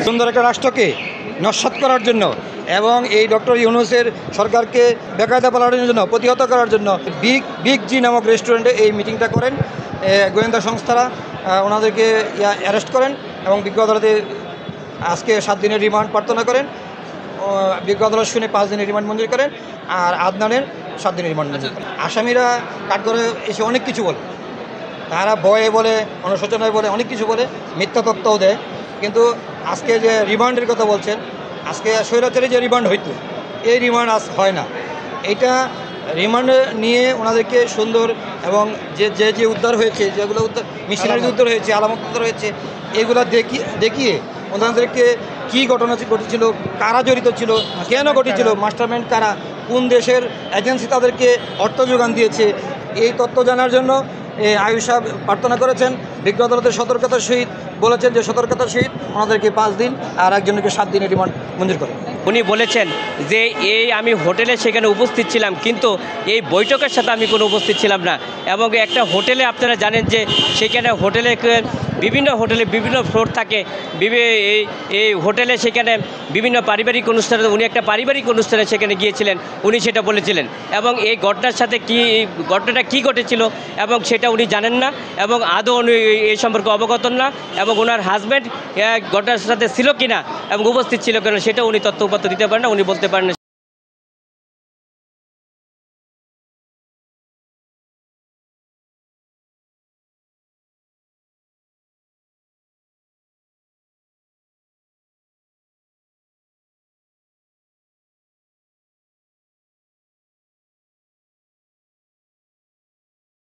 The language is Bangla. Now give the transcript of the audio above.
সুন্দর একটা রাষ্ট্রকে নস্যাৎ করার জন্য এবং এই ডক্টর ইউনূসের সরকারকে বেকায়দা পালনের জন্য প্রতিহত করার জন্য বিগ জি নামক রেস্টুরেন্টে এই মিটিংটা করেন। গোয়েন্দা সংস্থারা ওনাদেরকে অ্যারেস্ট করেন এবং বিজ্ঞ আদালতে আজকে 7 দিনের রিমান্ড প্রার্থনা করেন। বিজ্ঞ আদালত শুনে 5 দিনের রিমান্ড মঞ্জুর করেন আর আদনানের 7 দিনের রিমান্ড মঞ্জুর করেন। আসামিরা কাঠগড়ে এসে অনেক কিছু বলে, তারা ভয়ে বলে, অনুশোচনায় বলে, অনেক কিছু বলে, মিথ্যা তথ্যও দেয়। কিন্তু আজকে যে রিমান্ডের কথা বলছেন, আজকে স্বৈরাচারী যে রিমান্ড হইতো, এই রিমান্ড আজ হয় না। এইটা রিমান্ড নিয়ে ওনাদেরকে সুন্দর এবং যে উদ্ধার হয়েছে, যেগুলো উদ্ধার মিশনারি উদ্ধার হয়েছে, আলামত উদ্ধার হয়েছে, এগুলো দেখিয়ে ওনাদেরকে কী ঘটনা ঘটেছিল, কারা জড়িত ছিল, কেন ঘটেছিল, মাস্টারমাইন্ড কারা, কোন দেশের এজেন্সি তাদেরকে অর্থ যোগান দিয়েছে, এই তথ্য জানার জন্য আয়ুষ সাহেব প্রার্থনা করেছেন। বিজ্ঞ আদালতের সতর্কতার সহিত বলেছেন যে সতর্কতার সহিত ওনাদেরকে 5 দিন আর একজনকে 7 দিনের রিমান্ড মঞ্জুর করে। উনি বলেছেন যে আমি হোটেলে সেখানে উপস্থিত ছিলাম, কিন্তু এই বৈঠকের সাথে আমি কোনো উপস্থিত ছিলাম না। এবং একটা হোটেলে আপনারা জানেন যে সেখানে বিভিন্ন হোটেলে বিভিন্ন ফ্লোর থাকে, এই হোটেলে সেখানে বিভিন্ন পারিবারিক অনুষ্ঠানে, উনি একটা পারিবারিক অনুষ্ঠানে সেখানে গিয়েছিলেন, উনি সেটা বলেছিলেন। এবং এই ঘটনাটা কী ঘটেছিল এবং সেটা উনি জানেন না এবং আদৌ উনি এই সম্পর্কে অবগত না, এবং ওনার হাজব্যান্ড ঘটনার সাথে ছিল কিনা এবং উপস্থিত ছিল কিনা সেটা উনি তথ্য উপাত্ত দিতে পারেন না, উনি বলতে পারেন না।